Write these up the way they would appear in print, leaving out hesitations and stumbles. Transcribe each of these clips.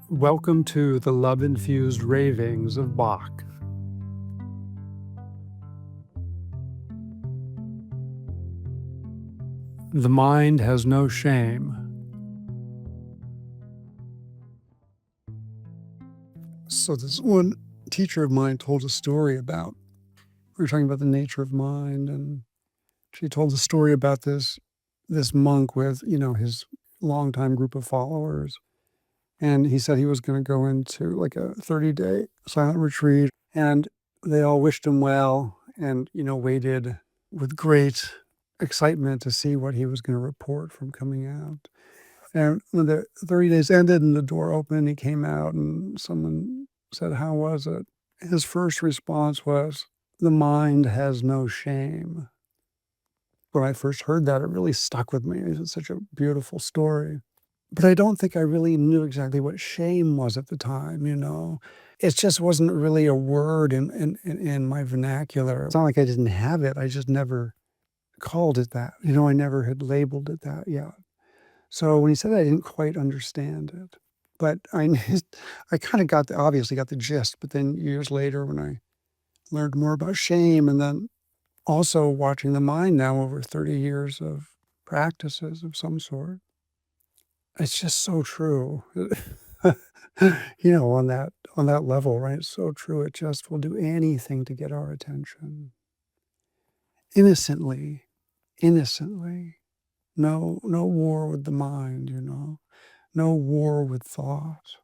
Welcome to the love-infused ravings of Bach. The mind has no shame. So this one teacher of mine told a story about, we were talking about the nature of mind, and she told a story about this monk with, his longtime group of followers. And he said he was going to go into like a 30-day silent retreat, and they all wished him well and, waited with great excitement to see what he was going to report from coming out. And when the 30 days ended and the door opened, he came out and someone said, "How was it?" His first response was, "The mind has no shame." When I first heard that, it really stuck with me. It's such a beautiful story. But I don't think I really knew exactly what shame was at the time. It just wasn't really a word in my vernacular. It's not like I didn't have it. I just never called it that. I never had labeled it that yet. So when he said that, I didn't quite understand it. But I kind of obviously got the gist. But then years later, when I learned more about shame, and then also watching the mind now over 30 years of practices of some sort, it's just so true. On that level, right? It's so true. It just will do anything to get our attention. Innocently, innocently. No war with the mind. No war with thought.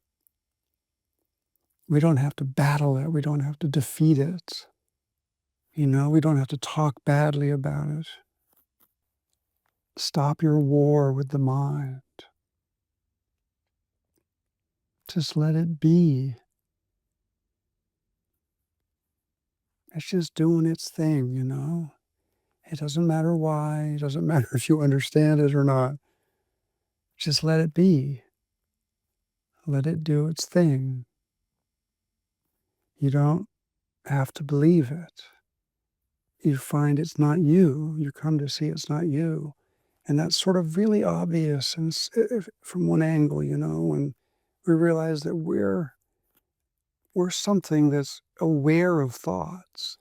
We don't have to battle it. We don't have to defeat it. We don't have to talk badly about it. Stop your war with the mind. Just let it be. It's just doing its thing. It doesn't matter why. It doesn't matter if you understand it or not. Just let it be. Let it do its thing. You don't have to believe it. You find it's not you. You come to see it's not you. And that's sort of really obvious and from one angle, and we realize that we're something that's aware of thoughts.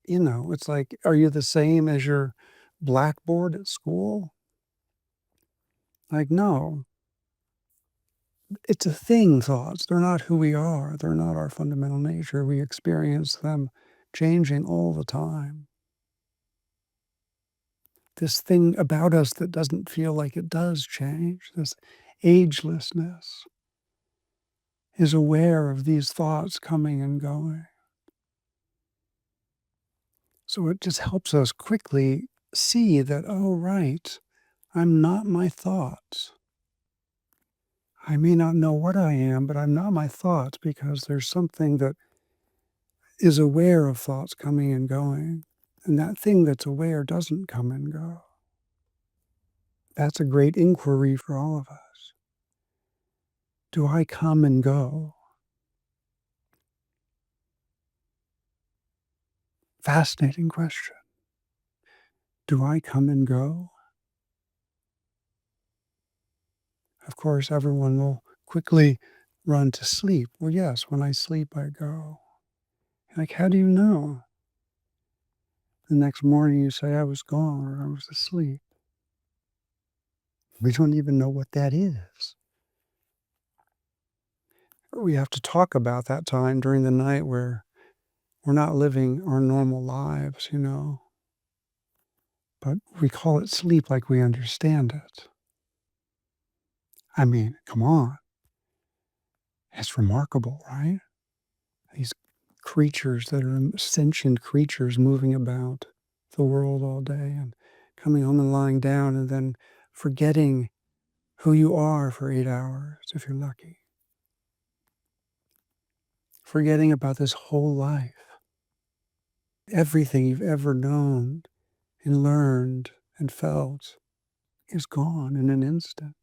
It's like, are you the same as your blackboard at school? Like, no. It's a thing, thoughts. They're not who we are. They're not our fundamental nature. We experience them changing all the time. This thing about us that doesn't feel like it does change, this agelessness, is aware of these thoughts coming and going. So it just helps us quickly see that, oh, right, I'm not my thoughts. I may not know what I am, but I'm not my thoughts, because there's something that is aware of thoughts coming and going. And that thing that's aware doesn't come and go. That's a great inquiry for all of us. Do I come and go? Fascinating question. Do I come and go? Of course, everyone will quickly run to sleep. Well, yes, when I sleep, I go. Like, how do you know? The next morning you say, I was gone or I was asleep. We don't even know what that is. We have to talk about that time during the night where we're not living our normal lives. But we call it sleep like we understand it. I mean, come on. It's remarkable, right? These creatures that are sentient creatures moving about the world all day and coming home and lying down and then forgetting who you are for 8 hours, if you're lucky. Forgetting about this whole life. Everything you've ever known and learned and felt is gone in an instant.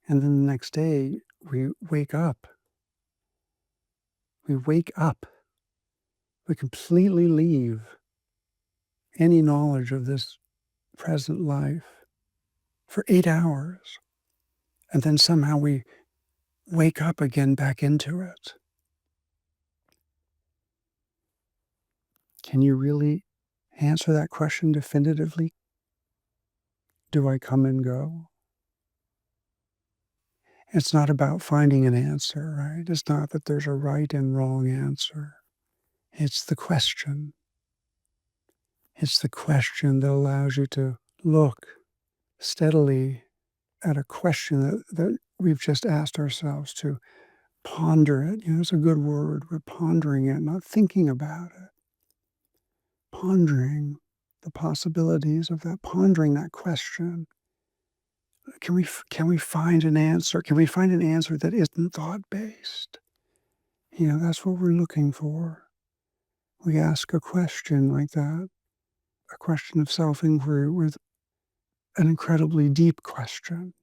And then the next day, we wake up. We wake up. We completely leave any knowledge of this present life. for 8 hours, and then somehow we wake up again back into it. Can you really answer that question definitively? Do I come and go? It's not about finding an answer, right? It's not that there's a right and wrong answer. It's the question. It's the question that allows you to look steadily at a question that we've just asked ourselves, to ponder it. It's a good word. We're pondering it, not thinking about it. Pondering the possibilities of that, pondering that question. Can we find an answer? Can we find an answer that isn't thought-based? That's what we're looking for. We ask a question like that, a question of self-inquiry with an incredibly deep question.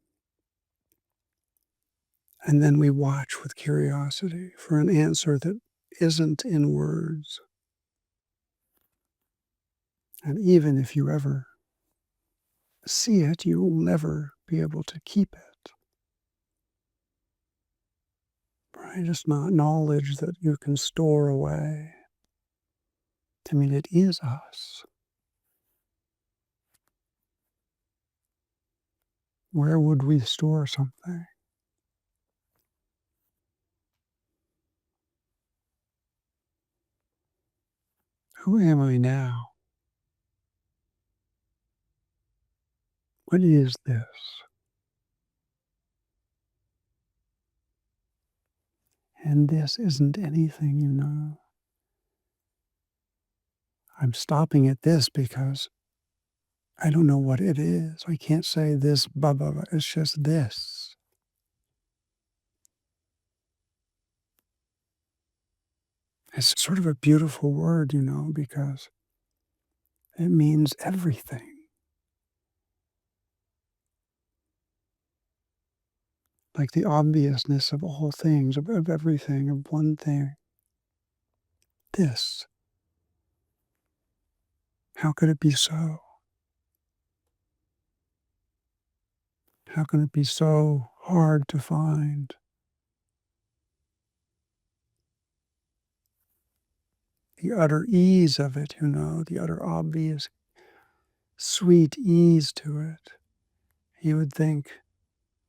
And then we watch with curiosity for an answer that isn't in words. And even if you ever see it, you will never be able to keep it. Right? It's not knowledge that you can store away. I mean, it is us. Where would we store something? Who am I now? What is this? And this isn't anything. I'm stopping at this because I don't know what it is. I can't say this, blah, blah, blah. It's just this. It's sort of a beautiful word, because it means everything. Like the obviousness of all things, of everything, of one thing. This. How could it be so? How can it be so hard to find? The utter ease of it, the utter obvious, sweet ease to it. You would think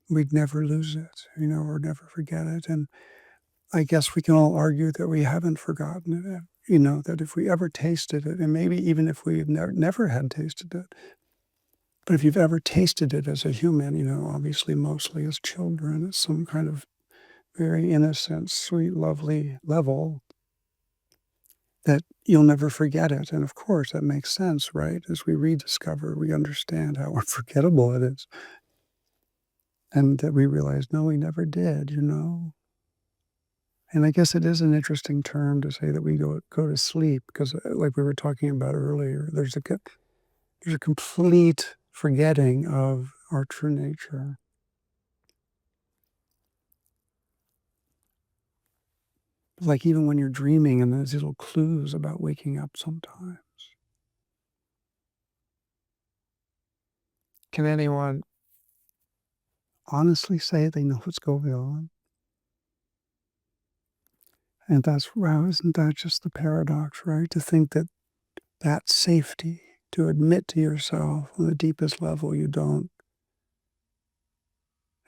we'd never lose it, or never forget it. And I guess we can all argue that we haven't forgotten it, that if we ever tasted it, and maybe even if we've never had tasted it, but if you've ever tasted it as a human, obviously mostly as children, at some kind of very innocent, sweet, lovely level, that you'll never forget it. And of course, that makes sense, right? As we rediscover, we understand how unforgettable it is. And that we realize, no, we never did. And I guess it is an interesting term to say that we go to sleep, because like we were talking about earlier, there's a complete forgetting of our true nature. Like even when you're dreaming, and there's little clues about waking up sometimes. Can anyone honestly say they know what's going on? And wow, isn't that just the paradox, right? To think that safety, to admit to yourself on the deepest level you don't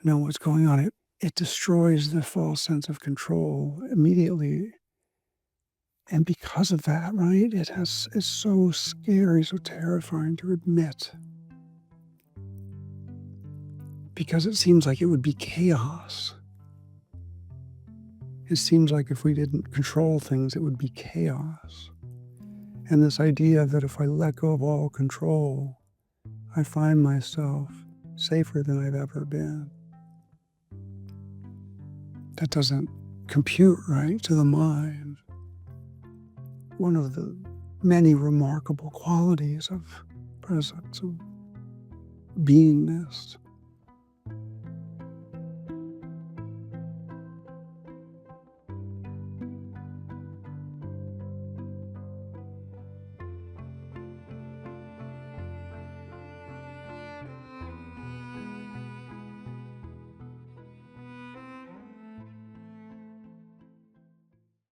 know what's going on. It destroys the false sense of control immediately. And because of that, right, it's so scary, so terrifying to admit. Because it seems like it would be chaos. It seems like if we didn't control things, it would be chaos. And this idea that if I let go of all control, I find myself safer than I've ever been. That doesn't compute, right, to the mind. One of the many remarkable qualities of presence, of beingness.